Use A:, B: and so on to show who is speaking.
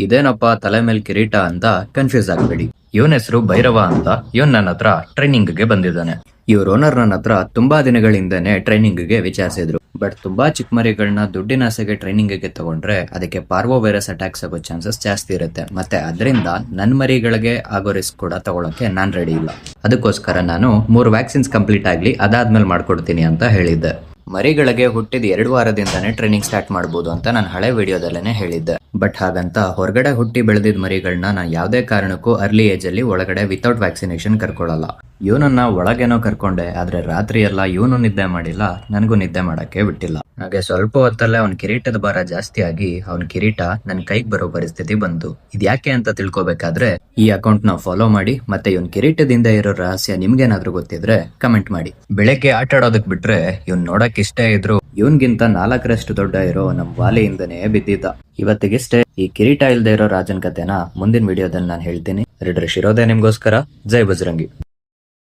A: ಇದೇನಪ್ಪ ತಲೆ ಮೇಲೆ ಕಿರೀಟ ಅಂತ ಕನ್ಫ್ಯೂಸ್ ಆಗ್ಬೇಡಿ. ಇವನ್ ಹೆಸರು ಭೈರವ ಅಂತ. ಇವನ್ ನನ್ನ ಹತ್ರ ಟ್ರೈನಿಂಗ್ ಗೆ ಬಂದಿದ್ದಾನೆ. ಇವ್ರ ಓನರ್ ನನ್ನ ಹತ್ರ ತುಂಬಾ ದಿನಗಳಿಂದನೇ ಟ್ರೈನಿಂಗ್ ಗೆ ವಿಚಾರಿಸಿದ್ರು. ಬಟ್ ತುಂಬಾ ಚಿಕ್ಕ ಮರಿಗಳನ್ನ ದುಡ್ಡಿನ ಆಸೆಗೆ ಟ್ರೈನಿಂಗ್ ಗೆ ತಗೊಂಡ್ರೆ ಅದಕ್ಕೆ ಪಾರ್ವೋ ವೈರಸ್ ಅಟ್ಯಾಕ್ಸ್ ಆಗೋ ಚಾನ್ಸಸ್ ಜಾಸ್ತಿ ಇರುತ್ತೆ. ಮತ್ತೆ ಅದರಿಂದ ನನ್ ಮರಿಗಳಿಗೆ ಆಗೋ ರಿಸ್ಕ್ ಕೂಡ ತಗೊಳಕ್ಕೆ ನಾನ್ ರೆಡಿ ಇಲ್ಲ. ಅದಕ್ಕೋಸ್ಕರ ನಾನು 3 ವ್ಯಾಕ್ಸಿನ್ಸ್ ಕಂಪ್ಲೀಟ್ ಆಗ್ಲಿ, ಅದಾದ್ಮೇಲೆ ಮಾಡ್ಕೊಡ್ತೀನಿ ಅಂತ ಹೇಳಿದ್ದೆ. ಮರಿಗಳಿಗೆ ಹುಟ್ಟಿದ 2 ವಾರದಿಂದಾನೇ ಟ್ರೈನಿಂಗ್ ಸ್ಟಾರ್ಟ್ ಮಾಡಬಹುದು ಅಂತ ನಾನು ಹಳೆ ವಿಡಿಯೋದಲ್ಲೇನೆ ಹೇಳಿದ್ದೆ. ಬಟ್ ಹಾಗಂತ ಹೊರಗಡೆ ಹುಟ್ಟಿ ಬೆಳೆದಿದ್ದ ಮರಿಗಳನ್ನ ನಾನು ಯಾವುದೇ ಕಾರಣಕ್ಕೂ ಅರ್ಲಿ ಏಜ್ ಅಲ್ಲಿ ಒಳಗಡೆ ವಿತೌಟ್ ವ್ಯಾಕ್ಸಿನೇಷನ್ ಕರ್ಕೊಳ್ಳಲ್ಲ. ಇವನನ್ನ ಒಳಗೇನೋ ಕರ್ಕೊಂಡೆ, ಆದ್ರೆ ರಾತ್ರಿ ಎಲ್ಲ ಇವನು ನಿದ್ದೆ ಮಾಡಿಲ್ಲ, ನನಗೂ ನಿದ್ದೆ ಮಾಡಕ್ಕೆ ಬಿಟ್ಟಿಲ್ಲ. ಹಾಗೆ ಸ್ವಲ್ಪ ಹೊತ್ತಲ್ಲೇ ಅವನ ಕಿರೀಟದ ಭಾರ ಜಾಸ್ತಿ ಆಗಿ ಅವನ ಕಿರೀಟ ನನ್ನ ಕೈಗೆ ಬರೋ ಪರಿಸ್ಥಿತಿ ಬಂತು. ಇದ್ಯಾಕೆ ಅಂತ ತಿಳ್ಕೊಬೇಕಾದ್ರೆ ಈ ಅಕೌಂಟ್ ನ ಫಾಲೋ ಮಾಡಿ. ಮತ್ತೆ ಇವನ್ ಕಿರೀಟದಿಂದ ಇರೋ ರಹಸ್ಯ ನಿಮ್ಗೇನಾದ್ರೂ ಗೊತ್ತಿದ್ರೆ ಕಮೆಂಟ್ ಮಾಡಿ. ಬೆಳಗ್ಗೆ ಆಟ ಆಡೋದಕ್ ಬಿಟ್ರೆ ಇವನ್ ನೋಡಕ್ ಇಷ್ಟೇ ಇದ್ರು ಇವನ್ಗಿಂತ 4ರಷ್ಟು ದೊಡ್ಡ ಇರೋ ನಮ್ ವಾಲೆಯಿಂದನೇ ಬಿದ್ದಿದ್ದ. ಇವತ್ತಿಗಿಷ್ಟೇ. ಈ ಕಿರೀಟ ಇಲ್ದೇ ಇರೋ ರಾಜನ್ ಕತೆನ ಮುಂದಿನ ವಿಡಿಯೋದಲ್ಲಿ ನಾನು ಹೇಳ್ತೀನಿ. ರೆಡ್ರಿಶ್ ಇರೋದೇ ನಿಮ್ಗೋಸ್ಕರ. ಜೈ ಬಜರಂಗಿ.